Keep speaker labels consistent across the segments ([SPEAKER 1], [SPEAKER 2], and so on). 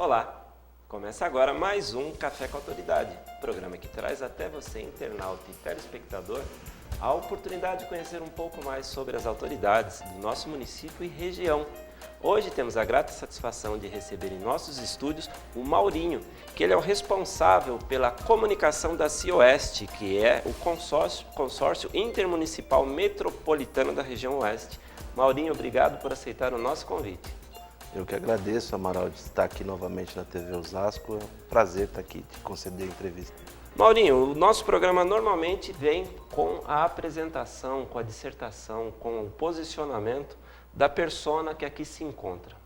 [SPEAKER 1] Olá! Começa agora mais um Café com Autoridade, programa que traz até você, internauta e telespectador, a oportunidade de conhecer um pouco mais sobre as autoridades do nosso município e região. Hoje temos a grata satisfação de receber em nossos estúdios o Maurinho, que ele é o responsável pela comunicação da CIOeste, que é o consórcio intermunicipal metropolitano da região Oeste. Maurinho, obrigado por aceitar o nosso convite.
[SPEAKER 2] Eu que agradeço, Amaral, de estar aqui novamente na TV Osasco. É um prazer estar aqui te conceder a entrevista.
[SPEAKER 1] Maurinho, o nosso programa normalmente vem com a apresentação, com a dissertação, com o posicionamento da persona que aqui se encontra.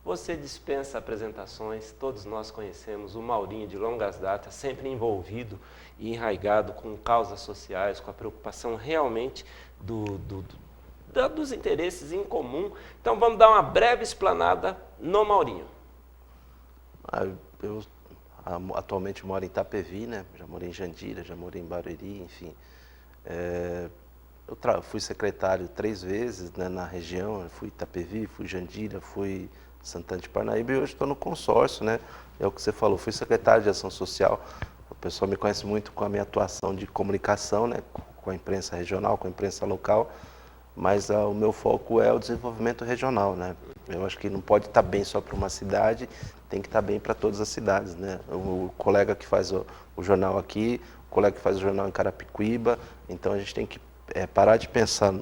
[SPEAKER 1] Você dispensa apresentações, todos nós conhecemos o Maurinho de longas datas, sempre envolvido e enraizado com causas sociais, com a preocupação realmente dos interesses em comum. Então vamos dar uma breve explanada no Maurinho.
[SPEAKER 2] Eu atualmente moro em Itapevi, né? Já morei em Jandira, já morei em Barueri, enfim. Eu fui secretário 3 vezes, né, na região, fui Itapevi, fui Jandira, fui Santana de Parnaíba e hoje estou no consórcio, né? É o que você falou, fui secretário de Ação Social. O pessoal me conhece muito com a minha atuação de comunicação, né, com a imprensa regional, com a imprensa local, mas o meu foco é o desenvolvimento regional, né? Eu acho que não pode estar bem só para uma cidade, tem que estar bem para todas as cidades, né? O colega que faz o jornal aqui, o colega que faz o jornal em Carapicuíba, então a gente tem que parar de pensar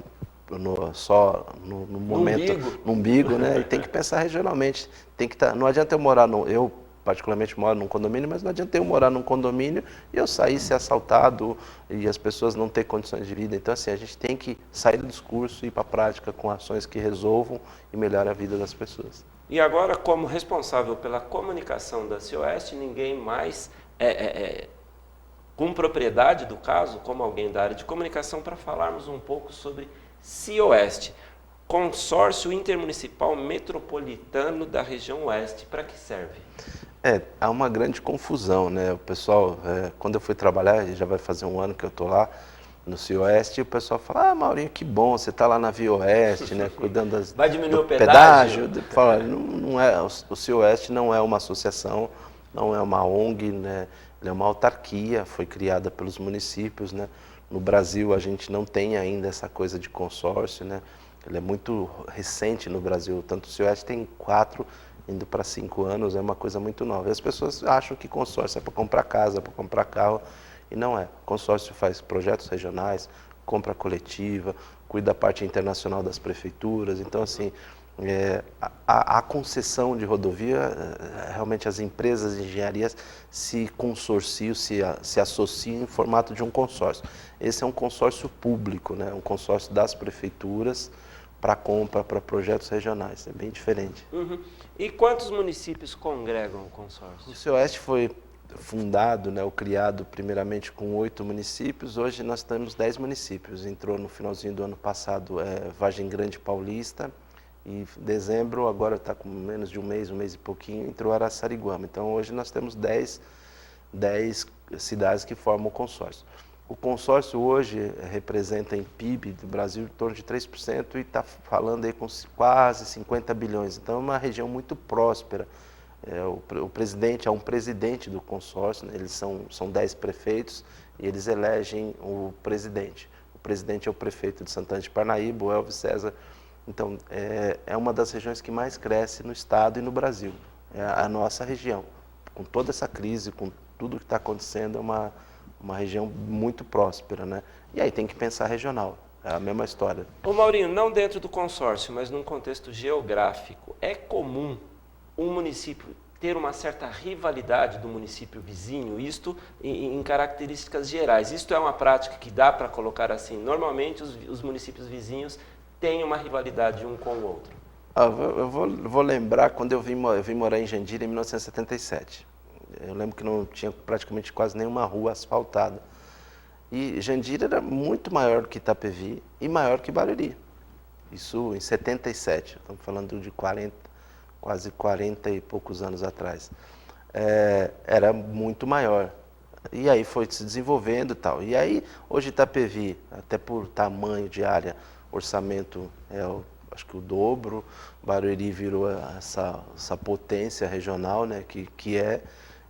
[SPEAKER 2] só no momento, no umbigo, né? E tem que pensar regionalmente. Tem que não adianta eu morar eu particularmente moro num condomínio, mas não adianta eu morar num condomínio e eu sair ser assaltado e as pessoas não ter condições de vida. Então, assim, a gente tem que sair do discurso e ir para a prática com ações que resolvam e melhorem a vida das pessoas.
[SPEAKER 1] E agora, como responsável pela comunicação da CIOeste, ninguém mais com propriedade do caso, como alguém da área de comunicação, para falarmos um pouco sobre CIOeste, Consórcio Intermunicipal Metropolitano da Região Oeste. Para que serve?
[SPEAKER 2] Há uma grande confusão, né? O pessoal, quando eu fui trabalhar, já vai fazer um ano que eu estou lá no CIOeste, e o pessoal fala: Maurinho, que bom, você está lá na Via Oeste, né? Cuidando
[SPEAKER 1] vai diminuir
[SPEAKER 2] do
[SPEAKER 1] o pedágio?
[SPEAKER 2] Fala, não é, o CIOeste não é uma associação, não é uma ONG, né? Ele é uma autarquia, foi criada pelos municípios, né? No Brasil a gente não tem ainda essa coisa de consórcio, né? Ele é muito recente no Brasil, tanto o CIOeste tem 4, indo para 5 anos, é uma coisa muito nova. E as pessoas acham que consórcio é para comprar casa, para comprar carro, e não é. Consórcio faz projetos regionais, compra coletiva, cuida da parte internacional das prefeituras. Então, assim, a concessão de rodovia, realmente as empresas de engenharia se consorciam, se associam em formato de um consórcio. Esse é um consórcio público, né? Um consórcio das prefeituras para compra, para projetos regionais. É bem diferente.
[SPEAKER 1] Uhum. E quantos municípios congregam o consórcio?
[SPEAKER 2] O CIOeste foi fundado, né, ou criado primeiramente com 8 municípios. Hoje nós temos 10 municípios. Entrou no finalzinho do ano passado Vargem Grande Paulista, e em dezembro, agora está com menos de um mês e pouquinho, entrou Araçariguama. Então hoje nós temos 10 cidades que formam o consórcio. O consórcio hoje representa em PIB do Brasil em torno de 3% e está falando aí com quase 50 bilhões. Então é uma região muito próspera. O presidente é um presidente do consórcio, né? Eles são 10 prefeitos e eles elegem o presidente. O presidente é o prefeito de Santana de Parnaíba, o Elvis César. Então é uma das regiões que mais cresce no estado e no Brasil. É a nossa região. Com toda essa crise, com tudo que está acontecendo, é uma região muito próspera, né? E aí tem que pensar regional, é a mesma história.
[SPEAKER 1] Ô Maurinho, não dentro do consórcio, mas num contexto geográfico, é comum um município ter uma certa rivalidade do município vizinho, isto em características gerais. Isto é uma prática que dá para colocar assim, normalmente os municípios vizinhos têm uma rivalidade um com o outro.
[SPEAKER 2] Eu vou lembrar quando eu vim morar em Jandira em 1977. Eu lembro que não tinha praticamente quase nenhuma rua asfaltada. E Jandira era muito maior que Itapevi e maior que Barueri. Isso em 77, estamos falando de quase 40 e poucos anos atrás. Era muito maior. E aí foi se desenvolvendo e tal. E aí, hoje Itapevi, até por tamanho de área, orçamento é acho que o dobro. Barueri virou essa potência regional, né, que é.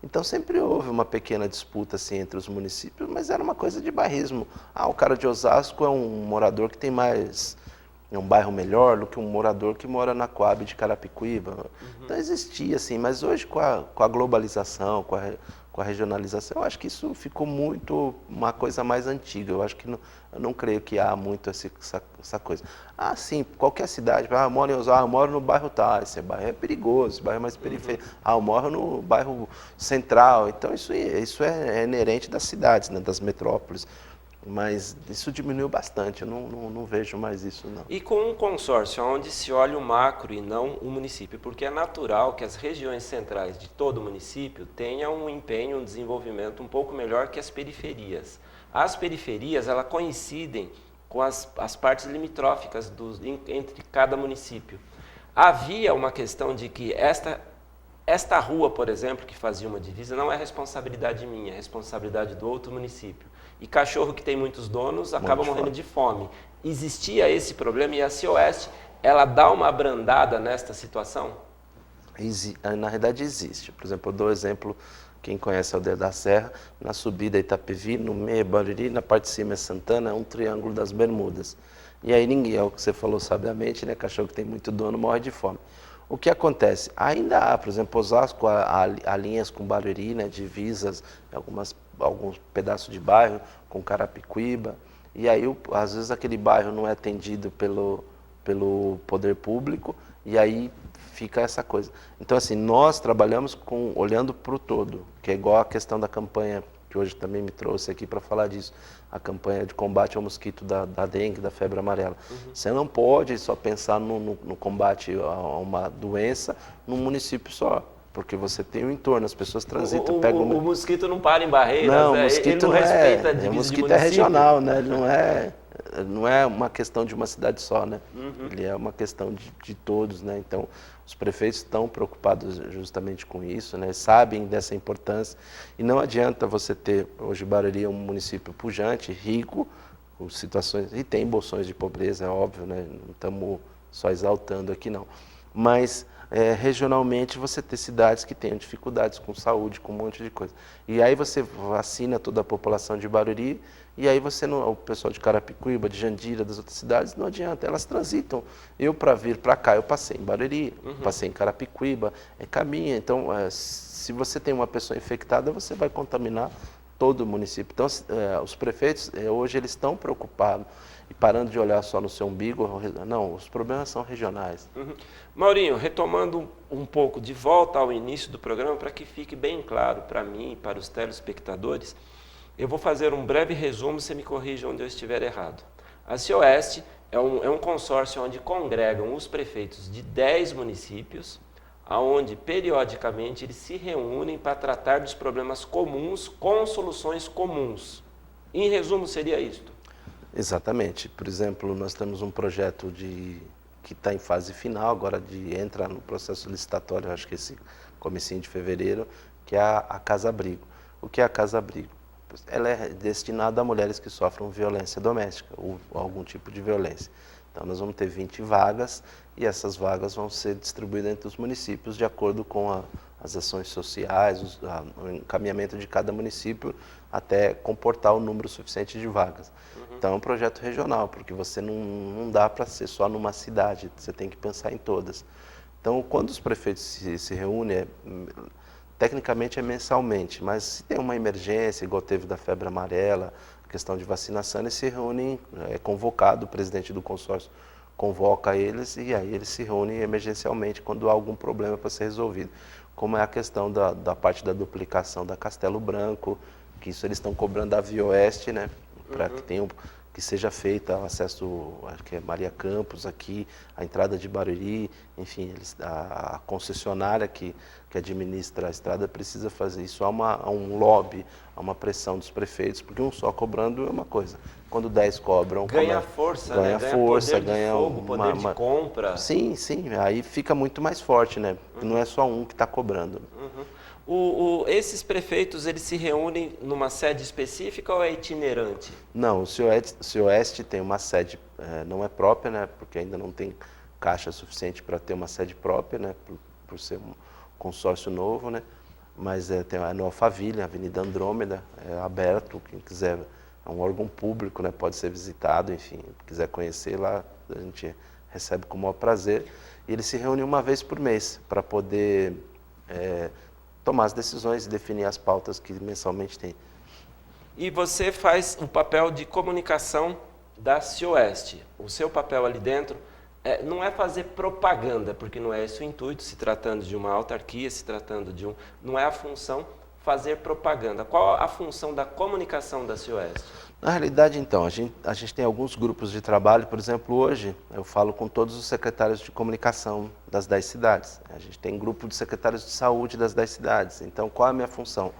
[SPEAKER 2] Então sempre houve uma pequena disputa assim entre os municípios, mas era uma coisa de bairrismo. O cara de Osasco é um morador que tem mais, é um bairro melhor do que um morador que mora na Coab de Carapicuíba. Então existia assim, mas hoje com a globalização, com a regionalização, eu acho que isso ficou muito uma coisa mais antiga. Eu acho que eu não creio que há muito essa coisa. Sim, qualquer cidade, eu moro em Osasco, eu moro no bairro tal, esse bairro é perigoso, esse bairro é mais periférico. Eu moro no bairro central. Então isso é inerente das cidades, né, das metrópoles. Mas isso diminuiu bastante, eu não vejo mais isso, não.
[SPEAKER 1] E com um consórcio onde se olha o macro e não o município, porque é natural que as regiões centrais de todo o município tenham um empenho, um desenvolvimento um pouco melhor que as periferias. As periferias, elas coincidem com as partes limítrofes entre cada município. Havia uma questão de que esta rua, por exemplo, que fazia uma divisa, não é responsabilidade minha, é responsabilidade do outro município. E cachorro que tem muitos donos acaba morrendo de fome. Existia esse problema e a Cioeste, ela dá uma abrandada nesta situação?
[SPEAKER 2] Na realidade existe. Por exemplo, eu dou exemplo, quem conhece a Aldeia da Serra, na subida Itapevi, no meio é Barueri, na parte de cima é Santana, é um triângulo das Bermudas. E aí ninguém, é o que você falou sabiamente, né? Cachorro que tem muito dono morre de fome. O que acontece? Ainda há, por exemplo, Osasco, há linhas com Barueri, né, divisas, alguns pedaços de bairro com Carapicuíba, e aí às vezes aquele bairro não é atendido pelo poder público, e aí fica essa coisa. Então assim, nós trabalhamos olhando para o todo, que é igual a questão da campanha, que hoje também me trouxe aqui para falar disso, a campanha de combate ao mosquito da dengue, da febre amarela. Você não pode só pensar no combate a uma doença num município só, porque você tem o entorno, as pessoas transitam, pegam...
[SPEAKER 1] O mosquito não para em barreiras,
[SPEAKER 2] não,
[SPEAKER 1] né?
[SPEAKER 2] Mosquito
[SPEAKER 1] ele não respeita a divisa de município.
[SPEAKER 2] O mosquito é regional, né? Não é uma questão de uma cidade só, né? Ele é uma questão de todos, né? Então, os prefeitos estão preocupados justamente com isso, né? Sabem dessa importância. E não adianta você ter, hoje Barueri é um município pujante, rico, com situações, e tem bolsões de pobreza, é óbvio, né? Não estamos só exaltando aqui, não. Mas, regionalmente, você ter cidades que tenham dificuldades com saúde, com um monte de coisa. E aí você vacina toda a população de Barueri, e aí o pessoal de Carapicuíba, de Jandira, das outras cidades, não adianta, elas transitam. Eu, para vir para cá, eu passei em Barueri, passei em Carapicuíba, caminha. Então, se você tem uma pessoa infectada, você vai contaminar todo o município. Então, os prefeitos, hoje, eles estão preocupados e parando de olhar só no seu umbigo. Não, os problemas são regionais.
[SPEAKER 1] Maurinho, retomando um pouco de volta ao início do programa, para que fique bem claro para mim e para os telespectadores, eu vou fazer um breve resumo, você me corrija onde eu estiver errado. A Cioeste é um consórcio onde congregam os prefeitos de 10 municípios, onde periodicamente eles se reúnem para tratar dos problemas comuns com soluções comuns. Em resumo, seria isto?
[SPEAKER 2] Exatamente. Por exemplo, nós temos um projeto que está em fase final, agora de entrar no processo licitatório, acho que esse comecinho de fevereiro, que é a Casa Abrigo. O que é a Casa Abrigo? Ela é destinada a mulheres que sofrem violência doméstica ou algum tipo de violência. Então, nós vamos ter 20 vagas e essas vagas vão ser distribuídas entre os municípios de acordo com as ações sociais, o encaminhamento de cada município até comportar o número suficiente de vagas. Então, é um projeto regional, porque você não dá para ser só numa cidade, você tem que pensar em todas. Então, quando os prefeitos se reúnem, tecnicamente é mensalmente, mas se tem uma emergência, igual teve da febre amarela, questão de vacinação, eles se reúnem, é convocado, o presidente do consórcio convoca eles e aí eles se reúnem emergencialmente quando há algum problema para ser resolvido. Como é a questão da parte da duplicação da Castelo Branco, que isso eles estão cobrando da Via Oeste, né, para que seja feita o acesso, acho que é Maria Campos aqui, a entrada de Barueri, enfim, a concessionária que administra a estrada precisa fazer isso. Há um lobby, há uma pressão dos prefeitos, porque um só cobrando é uma coisa. Quando 10 cobram...
[SPEAKER 1] Ganha força,
[SPEAKER 2] ganha força,
[SPEAKER 1] poder de fogo, poder de compra.
[SPEAKER 2] Sim, aí fica muito mais forte, né? Não é só um que está cobrando.
[SPEAKER 1] Esses prefeitos, eles se reúnem numa sede específica ou é itinerante?
[SPEAKER 2] Não, o Cioeste tem uma sede, não é própria, né, porque ainda não tem caixa suficiente para ter uma sede própria, né, por ser um consórcio novo, né, mas tem no Alphaville, Avenida Andrômeda, é aberto, quem quiser, é um órgão público, né, pode ser visitado, enfim, quiser conhecer lá, a gente recebe com o maior prazer. E ele se reúne uma vez por mês para poder tomar as decisões e definir as pautas que mensalmente tem.
[SPEAKER 1] E você faz o papel de comunicação da CIOeste. O seu papel ali dentro não é fazer propaganda, porque não é esse o intuito, se tratando de uma autarquia, se tratando de não é a função fazer propaganda. Qual a função da comunicação da CIOeste?
[SPEAKER 2] Na realidade, então, a gente tem alguns grupos de trabalho, por exemplo, hoje eu falo com todos os secretários de comunicação das 10 cidades. A gente tem grupo de secretários de saúde das 10 cidades. Então, qual é a minha função?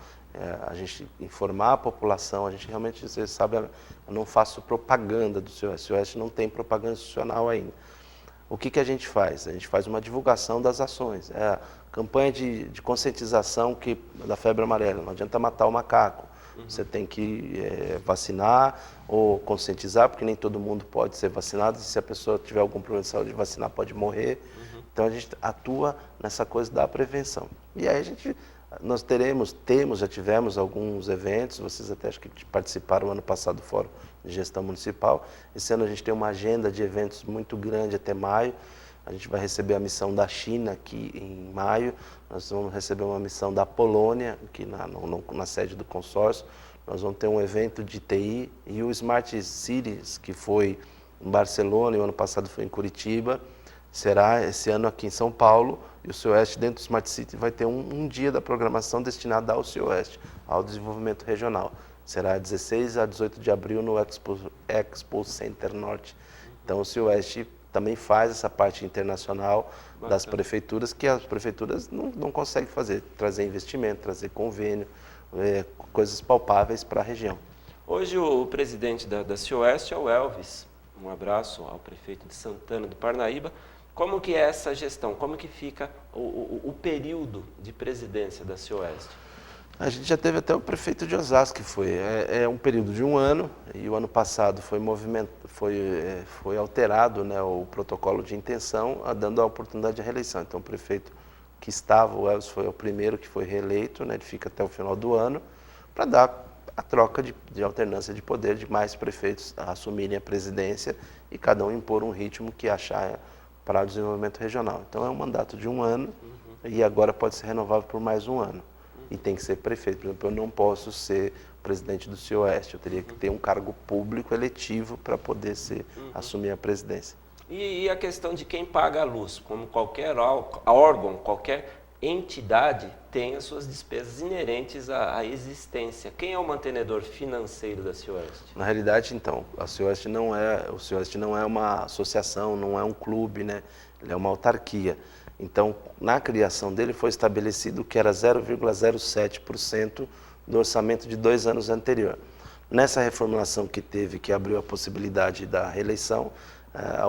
[SPEAKER 2] A gente informar a população, a gente realmente, você sabe, eu não faço propaganda do CIOeste. O CIOeste não tem propaganda institucional ainda. O que a gente faz? A gente faz uma divulgação das ações. Campanha de conscientização da febre amarela. Não adianta matar o macaco. Você tem que vacinar ou conscientizar, porque nem todo mundo pode ser vacinado. Se a pessoa tiver algum problema de saúde, vacinar pode morrer. Então a gente atua nessa coisa da prevenção. E aí nós já tivemos alguns eventos, vocês até acho que participaram ano passado do Fórum de Gestão Municipal. Esse ano a gente tem uma agenda de eventos muito grande até maio. A gente vai receber a missão da China aqui em maio, nós vamos receber uma missão da Polônia, aqui na sede do consórcio. Nós vamos ter um evento de TI e o Smart Cities, que foi em Barcelona e o ano passado foi em Curitiba, será esse ano aqui em São Paulo. E o CIOeste, dentro do Smart City, vai ter um dia da programação destinada ao CIOeste, ao desenvolvimento regional. Será 16 a 18 de abril no Expo Center Norte. Então o CIOeste também faz essa parte internacional das prefeituras, que as prefeituras não conseguem fazer, trazer investimento, trazer convênio, coisas palpáveis para a região.
[SPEAKER 1] Hoje o presidente da CIOeste é o Elvis. Um abraço ao prefeito de Santana do Parnaíba. Como que é essa gestão? Como que fica o período de presidência da CIOeste?
[SPEAKER 2] A gente já teve até o prefeito de Osasco, que foi. É um período de um ano, e o ano passado foi alterado, né, o protocolo de intenção, dando a oportunidade de reeleição. Então o prefeito que estava, o Elvis, foi o primeiro que foi reeleito, né, ele fica até o final do ano, para dar a troca de alternância de poder de mais prefeitos assumirem a presidência e cada um impor um ritmo que achar para o desenvolvimento regional. Então é um mandato de um ano e agora pode ser renovável por mais um ano. E tem que ser prefeito. Por exemplo, eu não posso ser presidente do CIOeste, eu teria que ter um cargo público eletivo para poder assumir a presidência.
[SPEAKER 1] E a questão de quem paga a luz? Como qualquer órgão, qualquer entidade tem as suas despesas inerentes à existência. Quem é o mantenedor financeiro da CIOeste?
[SPEAKER 2] Na realidade, então, o CIOeste não é uma associação, não é um clube, né? Ele é uma autarquia. Então, na criação dele foi estabelecido que era 0,07% do orçamento de 2 anos anterior. Nessa reformulação que teve, que abriu a possibilidade da reeleição,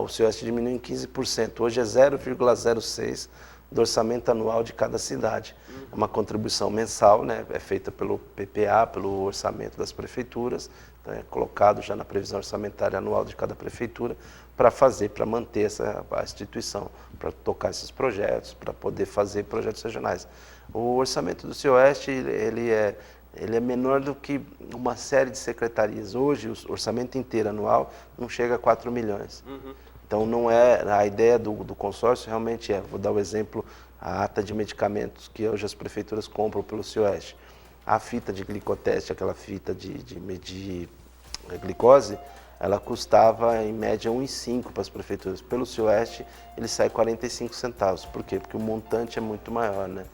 [SPEAKER 2] o CIOeste diminuiu em 15%. Hoje é 0,06% do orçamento anual de cada cidade. É uma contribuição mensal, né? É feita pelo PPA, pelo orçamento das prefeituras, então é colocado já na previsão orçamentária anual de cada prefeitura para manter a instituição, para tocar esses projetos, para poder fazer projetos regionais. O orçamento do CIOeste, ele é menor do que uma série de secretarias. Hoje, o orçamento inteiro anual não chega a 4 milhões. Então, não é a ideia do consórcio, realmente vou dar o exemplo, a ata de medicamentos que hoje as prefeituras compram pelo CIOeste. A fita de glicoteste, aquela fita de medir a glicose, ela custava em média 1,5 para as prefeituras. Pelo CIOeste, ele sai 45 centavos. Por quê? Porque o montante é muito maior, né?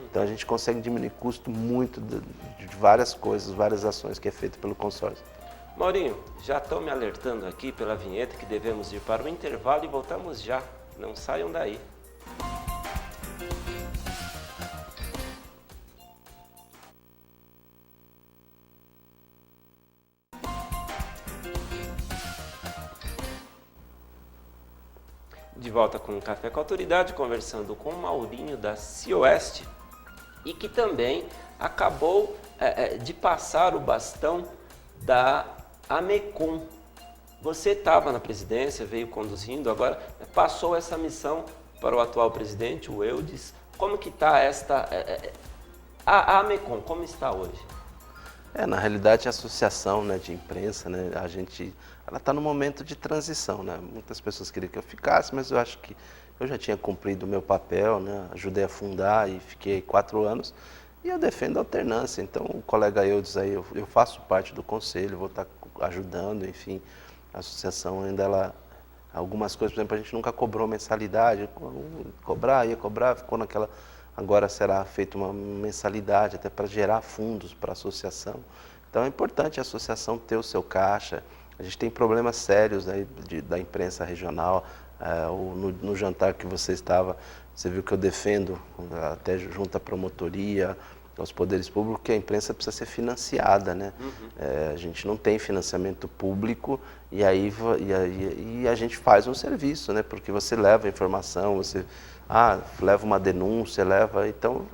[SPEAKER 2] Então a gente consegue diminuir custo muito de várias coisas, várias ações que é feito pelo consórcio.
[SPEAKER 1] Maurinho, já estão me alertando aqui pela vinheta que devemos ir para o intervalo e voltamos já. Não saiam daí. De volta com o Café com a Autoridade, conversando com o Maurinho da CIOeste e que também acabou de passar o bastão da AMECOM, Você estava na presidência, veio conduzindo, agora passou essa missão para o atual presidente, o Eudes. Como que está a AMECOM, como está hoje?
[SPEAKER 2] Na realidade, a associação, né, de imprensa, né, ela está no momento de transição, né? Muitas pessoas queriam que eu ficasse, mas eu acho que eu já tinha cumprido o meu papel, né? Ajudei a fundar e fiquei 4 anos. E eu defendo a alternância. Então, o colega Eudes aí, eu faço parte do conselho, vou estar ajudando, enfim. A associação ainda, algumas coisas, por exemplo, a gente nunca cobrou mensalidade, ia cobrar, ficou naquela. Agora será feita uma mensalidade até para gerar fundos para a associação. Então é importante a associação ter o seu caixa. A gente tem problemas sérios aí da imprensa regional. No jantar que você estava, você viu que eu defendo, até junto à promotoria, aos poderes públicos, que a imprensa precisa ser financiada, né? A gente não tem financiamento público e a gente faz um serviço, né? Porque você leva a informação, você leva uma denúncia, então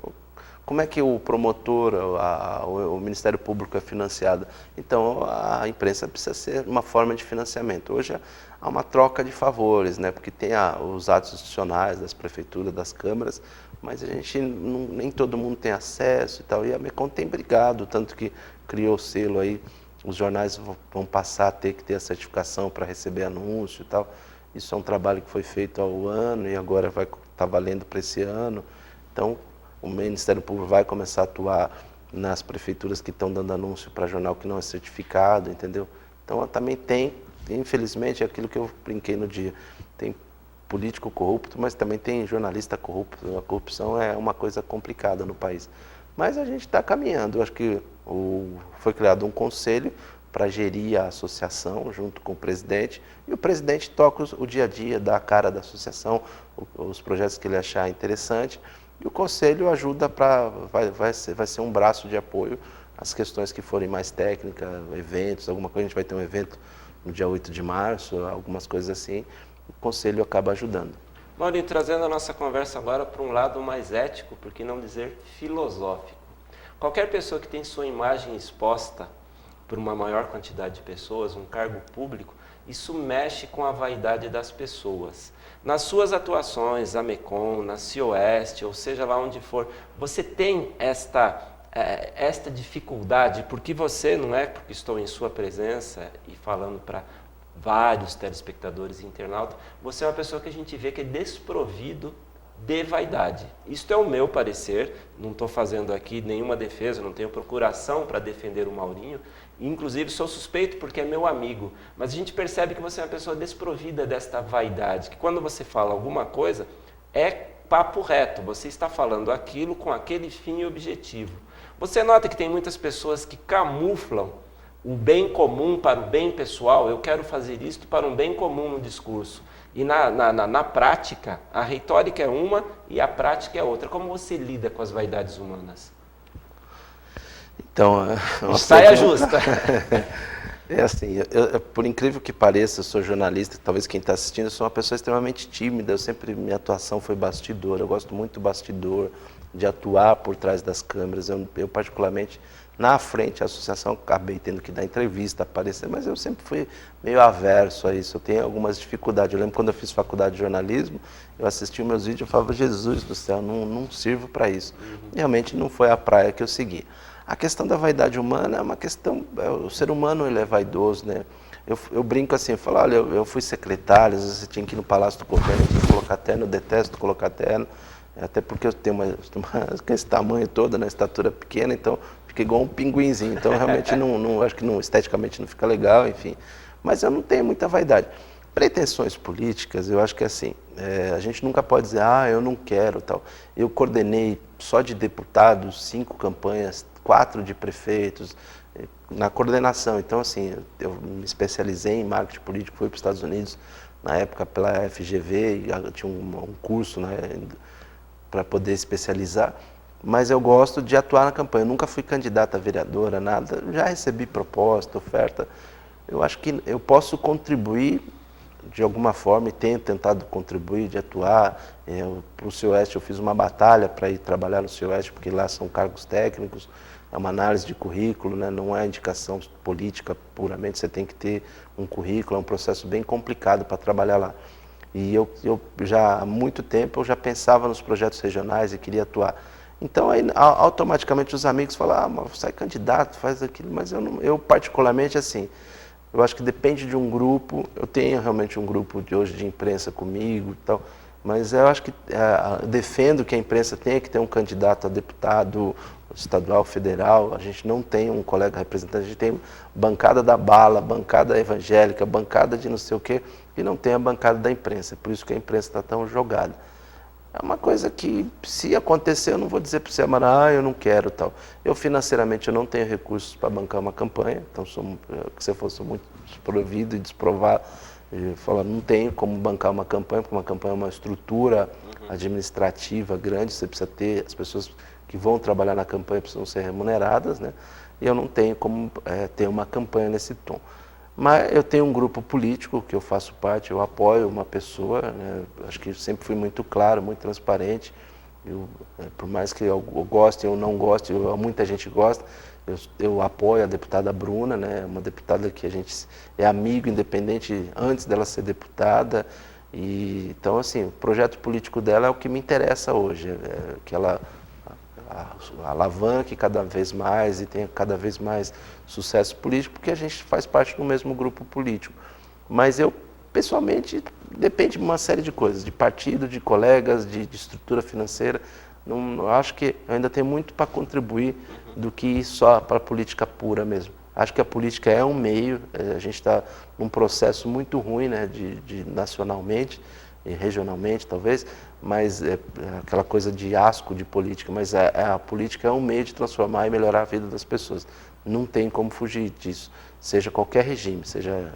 [SPEAKER 2] como é que o promotor, o Ministério Público é financiado? Então a imprensa precisa ser uma forma de financiamento. Hoje há uma troca de favores, né? Porque tem os atos institucionais das prefeituras, das câmaras, mas nem todo mundo tem acesso e tal. E a AMECOM tem brigado, tanto que criou o selo aí, os jornais vão passar a ter que ter a certificação para receber anúncio e tal. Isso é um trabalho que foi feito ao ano e agora vai estar valendo para esse ano. Então, o Ministério Público vai começar a atuar nas prefeituras que estão dando anúncio para jornal que não é certificado, entendeu? Então, também tem, infelizmente, é aquilo que eu brinquei no dia, tem político corrupto, mas também tem jornalista corrupto. A corrupção é uma coisa complicada no país. Mas a gente está caminhando. Eu acho que foi criado um conselho para gerir a associação junto com o presidente, e o presidente toca o dia a dia, dá a cara da associação, os projetos que ele achar interessante, e o conselho ajuda vai ser um braço de apoio às questões que forem mais técnicas, eventos, alguma coisa. A gente vai ter um evento no dia 8 de março, algumas coisas assim, o conselho acaba ajudando.
[SPEAKER 1] Maurinho, trazendo a nossa conversa agora para um lado mais ético, por que não dizer filosófico. Qualquer pessoa que tem sua imagem exposta por uma maior quantidade de pessoas, um cargo público, isso mexe com a vaidade das pessoas. Nas suas atuações, AMECOM, na CIOeste, ou seja lá onde for, você tem esta dificuldade, porque você, não é porque estou em sua presença e falando para vários telespectadores e internautas, você é uma pessoa que a gente vê que é desprovido de vaidade. Isto é o meu parecer, não estou fazendo aqui nenhuma defesa, não tenho procuração para defender o Maurinho, inclusive sou suspeito porque é meu amigo, mas a gente percebe que você é uma pessoa desprovida desta vaidade, que quando você fala alguma coisa, é papo reto, você está falando aquilo com aquele fim e objetivo. Você nota que tem muitas pessoas que camuflam o bem comum para o bem pessoal, eu quero fazer isto para um bem comum no discurso. E na prática, a retórica é uma e a prática é outra. Como você lida com as vaidades humanas?
[SPEAKER 2] Então,
[SPEAKER 1] saia justa.
[SPEAKER 2] É assim, por incrível que pareça, eu sou jornalista, talvez quem está assistindo, eu sou uma pessoa extremamente tímida, minha atuação foi bastidor, eu gosto muito do bastidor, de atuar por trás das câmeras, eu particularmente, na frente, a associação, acabei tendo que dar entrevista, aparecer, mas eu sempre fui meio averso a isso, eu tenho algumas dificuldades. Eu lembro quando eu fiz faculdade de jornalismo, eu assistia meus vídeos e falava, Jesus do céu, não sirvo para isso. Realmente não foi a praia que eu segui. A questão da vaidade humana é uma questão, o ser humano ele é vaidoso, né? Eu brinco assim, eu falo, olha, eu fui secretário, às vezes você tinha que ir no Palácio do Governo, colocar terno, eu detesto colocar terno, até porque eu tenho esse tamanho todo, né, estatura pequena, então fica igual um pinguinzinho, então realmente acho que esteticamente não fica legal, enfim. Mas eu não tenho muita vaidade. Pretensões políticas, eu acho que assim, a gente nunca pode dizer, eu não quero, tal. Eu coordenei só de deputados 5 campanhas, 4 de prefeitos, na coordenação. Então, assim, eu me especializei em marketing político, fui para os Estados Unidos, na época pela FGV, e tinha um curso, né, para poder especializar, mas eu gosto de atuar na campanha. Eu nunca fui candidata a vereadora, nada, já recebi proposta, oferta. Eu acho que eu posso contribuir de alguma forma e tenho tentado contribuir, de atuar. Para o CIOeste eu fiz uma batalha para ir trabalhar no CIOeste, porque lá são cargos técnicos. é uma análise de currículo, né? Não é indicação política puramente, você tem que ter um currículo, é um processo bem complicado para trabalhar lá. E eu já há muito tempo eu já pensava nos projetos regionais e queria atuar. Então aí automaticamente os amigos falam, mas você é candidato, faz aquilo, mas eu particularmente assim, eu acho que depende de um grupo, eu tenho realmente um grupo de hoje de imprensa comigo e tal, mas eu acho que defendo que a imprensa tenha que ter um candidato a deputado estadual, federal, a gente não tem um colega representante, a gente tem bancada da bala, bancada evangélica, bancada de não sei o quê, e não tem a bancada da imprensa, por isso que a imprensa está tão jogada. É uma coisa que, se acontecer, eu não vou dizer para você, Amara, eu não quero tal. Eu, financeiramente, eu não tenho recursos para bancar uma campanha, então, se você fosse muito desprovido e desprovado, falar, não tenho como bancar uma campanha, porque uma campanha é uma estrutura administrativa grande, você precisa ter, as pessoas que vão trabalhar na campanha precisam ser remuneradas, né? E eu não tenho como ter uma campanha nesse tom. Mas eu tenho um grupo político que eu faço parte, eu apoio uma pessoa, né? Acho que sempre fui muito claro, muito transparente. Por mais que eu goste ou não goste, muita gente gosta, eu apoio a deputada Bruna, né? Uma deputada que a gente é amigo, independente, antes dela ser deputada. Então, assim, o projeto político dela é o que me interessa hoje, que ela alavanque cada vez mais e tenha cada vez mais sucesso político, porque a gente faz parte do mesmo grupo político. Mas eu, pessoalmente, depende de uma série de coisas, de partido, de colegas, de estrutura financeira. Não, acho que eu ainda tenho muito para contribuir do que só para a política pura mesmo. Acho que a política é um meio, a gente está num processo muito ruim, né, nacionalmente e regionalmente talvez, mas é aquela coisa de asco de política, mas a política é um meio de transformar e melhorar a vida das pessoas. Não tem como fugir disso, seja qualquer regime, seja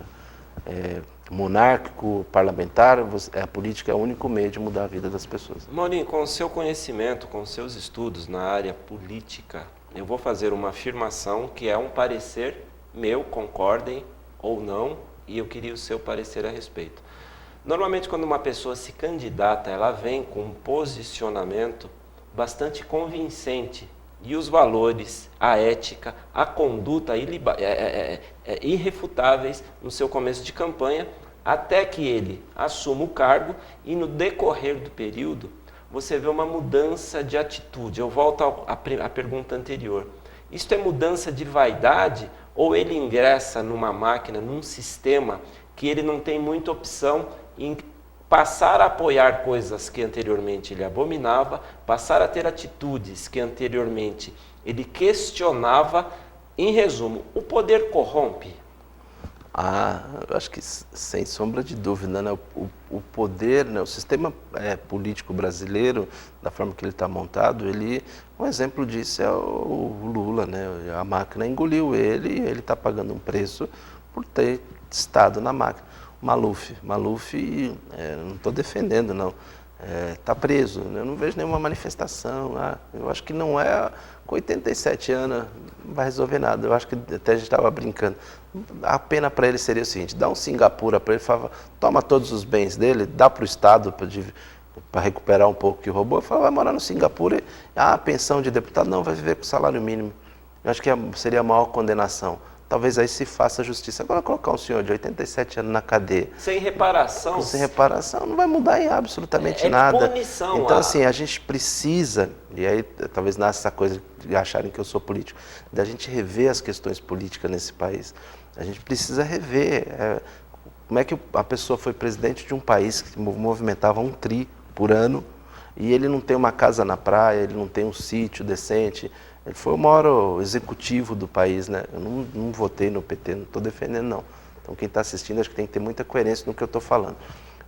[SPEAKER 2] monárquico, parlamentar, a política é o único meio de mudar a vida das pessoas.
[SPEAKER 1] Maurinho, com o seu conhecimento, com os seus estudos na área política, eu vou fazer uma afirmação que é um parecer meu, concordem ou não, e eu queria o seu parecer a respeito. Normalmente, quando uma pessoa se candidata, ela vem com um posicionamento bastante convincente e os valores, a ética, a conduta irrefutáveis no seu começo de campanha, até que ele assuma o cargo e no decorrer do período você vê uma mudança de atitude. Eu volto à pergunta anterior. Isto é mudança de vaidade ou ele ingressa numa máquina, num sistema que ele não tem muita opção em passar a apoiar coisas que anteriormente ele abominava, passar a ter atitudes que anteriormente ele questionava? Em resumo, o poder corrompe?
[SPEAKER 2] Eu acho que sem sombra de dúvida, né? O poder, né? O sistema político brasileiro, da forma que ele está montado, um exemplo disso é o Lula, né? A máquina engoliu ele e ele está pagando um preço por ter estado na máquina. Maluf, não estou defendendo, não. Está preso, eu não vejo nenhuma manifestação. Eu acho que não é, com 87 anos, não vai resolver nada. Eu acho que até a gente estava brincando. A pena para ele seria o seguinte, dá um Singapura para ele, toma todos os bens dele, dá para o Estado para recuperar um pouco que roubou, vai morar no Singapura, a pensão de deputado não vai viver com salário mínimo. Eu acho que seria a maior condenação. Talvez aí se faça justiça. Agora colocar um senhor de 87 anos na cadeia.
[SPEAKER 1] Sem reparação.
[SPEAKER 2] Sem reparação, não vai mudar em absolutamente nada.
[SPEAKER 1] Punição,
[SPEAKER 2] então, assim, a gente precisa, e aí talvez nasça essa coisa de acharem que eu sou político, da gente rever as questões políticas nesse país. A gente precisa rever como é que a pessoa foi presidente de um país que movimentava 1 tri por ano, e ele não tem uma casa na praia, ele não tem um sítio decente. Ele foi o maior executivo do país, né? Eu não votei no PT, não estou defendendo, não. Então, quem está assistindo, acho que tem que ter muita coerência no que eu estou falando.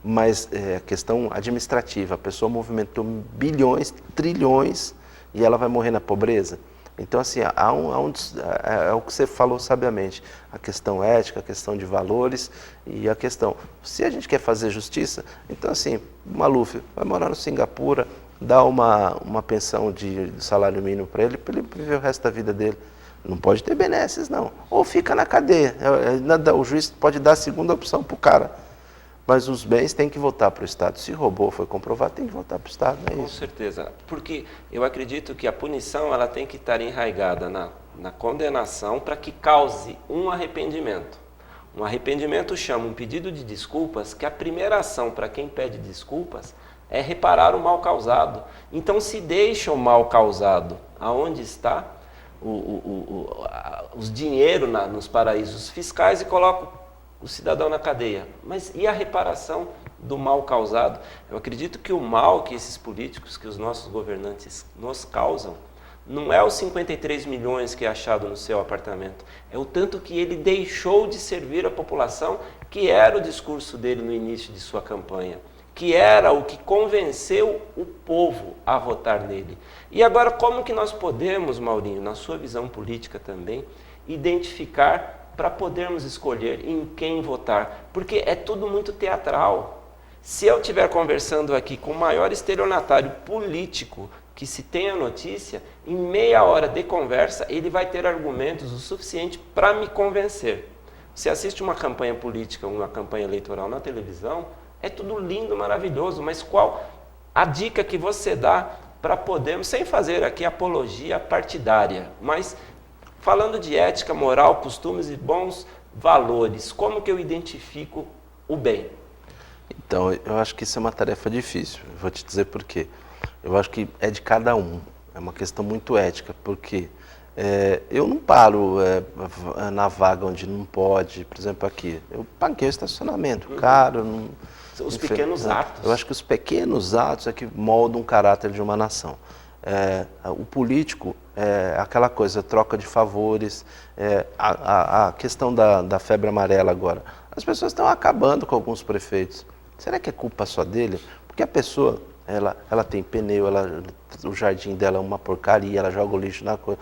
[SPEAKER 2] Mas a questão administrativa, a pessoa movimentou bilhões, trilhões, e ela vai morrer na pobreza? Então, assim, é o que você falou sabiamente, a questão ética, a questão de valores e a questão... Se a gente quer fazer justiça, então, assim, o Maluf vai morar no Singapura, dá uma pensão de salário mínimo para ele viver o resto da vida dele. Não pode ter benesses, não. Ou fica na cadeia. O juiz pode dar a segunda opção para o cara. mas os bens têm que voltar para o Estado. Se roubou, foi comprovado, tem que voltar para o Estado, é
[SPEAKER 1] Com
[SPEAKER 2] isso.
[SPEAKER 1] certeza, porque eu acredito que a punição ela tem que estar enraizada na condenação para que cause um arrependimento. Um arrependimento chama um pedido de desculpas, que a primeira ação para quem pede desculpas é reparar o mal causado. Então se deixa o mal causado aonde está, os dinheiro nos paraísos fiscais e coloca o cidadão na cadeia. Mas e a reparação do mal causado? Eu acredito que o mal que esses políticos, que os nossos governantes nos causam, não é os 53 milhões que é achado no seu apartamento, é o tanto que ele deixou de servir a população, que era o discurso dele no início de sua campanha, que era o que convenceu o povo a votar nele. E agora, como que nós podemos, Maurinho, na sua visão política também, identificar para podermos escolher em quem votar? Porque é tudo muito teatral. Se eu estiver conversando aqui com o maior estelionatário político que se tem a notícia, em meia hora de conversa, ele vai ter argumentos o suficiente para me convencer. Você assiste uma campanha política, uma campanha eleitoral na televisão, é tudo lindo, maravilhoso, mas qual a dica que você dá para podermos, sem fazer aqui apologia partidária, mas falando de ética, moral, costumes e bons valores, como que eu identifico o bem?
[SPEAKER 2] Então, eu acho que isso é uma tarefa difícil, vou te dizer por quê. Eu acho que é de cada um, é uma questão muito ética, porque eu não paro na vaga onde não pode, por exemplo aqui, eu paguei o estacionamento, caro. Não,
[SPEAKER 1] os pequenos atos.
[SPEAKER 2] Eu acho que os pequenos atos é que moldam o caráter de uma nação. O político, aquela coisa, troca de favores, a questão da febre amarela agora, as pessoas estão acabando com alguns prefeitos. Será que é culpa só dele? Porque a pessoa... Ela tem pneu, o jardim dela é uma porcaria, ela joga o lixo na coisa.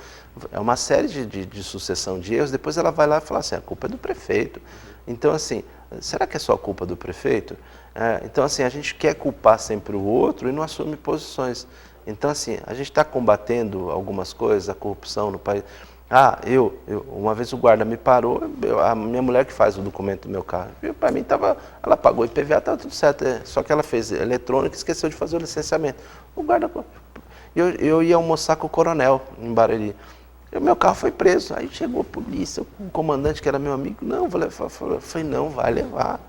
[SPEAKER 2] É uma série de sucessão de erros. Depois ela vai lá e fala assim, a culpa é do prefeito. Então, assim, será que é só a culpa do prefeito? Então, assim, a gente quer culpar sempre o outro e não assume posições. Então, assim, a gente está combatendo algumas coisas, a corrupção no país. Uma vez o guarda me parou, a minha mulher que faz o documento do meu carro, para mim ela pagou IPVA, estava tudo certo, só que ela fez eletrônica e esqueceu de fazer o licenciamento. O guarda, eu ia almoçar com o coronel em Barueri, e o meu carro foi preso, aí chegou a polícia, o comandante que era meu amigo, não, vou levar, falei, não, vai levar.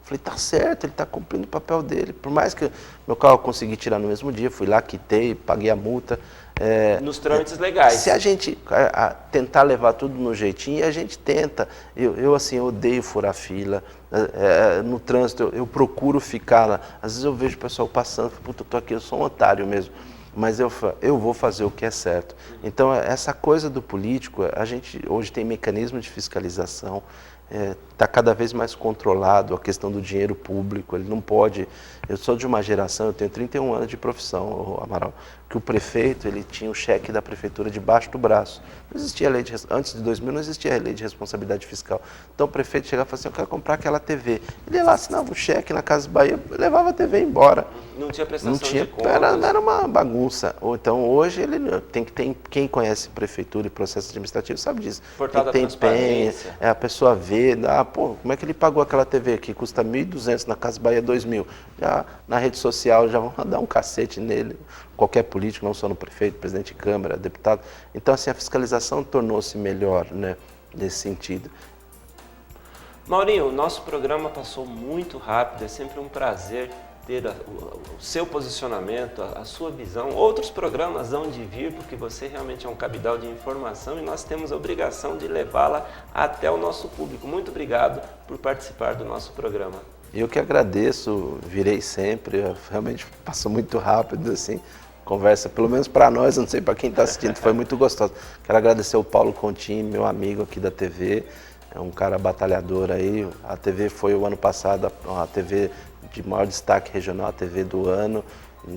[SPEAKER 2] Falei, tá certo, ele está cumprindo o papel dele, por mais que meu carro eu consegui tirar no mesmo dia, fui lá, quitei, paguei a multa.
[SPEAKER 1] Nos trâmites legais.
[SPEAKER 2] Se a gente tentar levar tudo no jeitinho, a gente tenta. Eu assim, eu odeio furar fila. No trânsito, eu procuro ficar lá. Às vezes eu vejo o pessoal passando, puta, eu tô aqui, eu sou um otário mesmo. Mas eu vou fazer o que é certo. Então, essa coisa do político, a gente hoje tem mecanismo de fiscalização, está cada vez mais controlado a questão do dinheiro público, ele não pode... Eu sou de uma geração, eu tenho 31 anos de profissão, Amaral, que o prefeito, ele tinha o cheque da prefeitura debaixo do braço. Não existia lei antes de 2000 não existia lei de responsabilidade fiscal. Então o prefeito chegava e falava assim, eu quero comprar aquela TV. Ele ia lá, assinava o cheque na Casa Bahia, levava a TV embora.
[SPEAKER 1] Não tinha prestação
[SPEAKER 2] não tinha,
[SPEAKER 1] de contas.
[SPEAKER 2] Era uma bagunça. Ou então hoje ele tem quem conhece prefeitura e processo administrativo sabe disso.
[SPEAKER 1] Portal da
[SPEAKER 2] tem
[SPEAKER 1] transparência.
[SPEAKER 2] a pessoa vê, como é que ele pagou aquela TV que custa 1.200 na Casa Bahia 2.000? Já na rede social já vão dar um cacete nele, qualquer político, não só no prefeito, presidente de Câmara, deputado. Então assim, a fiscalização tornou-se melhor, né, nesse sentido.
[SPEAKER 1] Maurinho, o nosso programa passou muito rápido, é sempre um prazer ter o seu posicionamento, a sua visão. Outros programas hão de vir, porque você realmente é um cabidal de informação e nós temos a obrigação de levá-la até o nosso público. Muito obrigado por participar do nosso programa.
[SPEAKER 2] Eu que agradeço, virei sempre, realmente passou muito rápido, assim, conversa, pelo menos para nós, não sei para quem está assistindo, foi muito gostoso. Quero agradecer o Paulo Contini, meu amigo aqui da TV, é um cara batalhador aí, a TV foi o ano passado a TV de maior destaque regional, a TV do ano,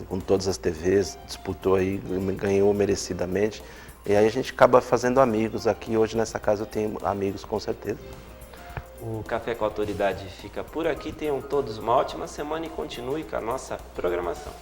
[SPEAKER 2] com todas as TVs, disputou aí, ganhou merecidamente, e aí a gente acaba fazendo amigos aqui, hoje nessa casa eu tenho amigos com certeza.
[SPEAKER 1] O Café com a Autoridade fica por aqui, tenham todos uma ótima semana e continue com a nossa programação.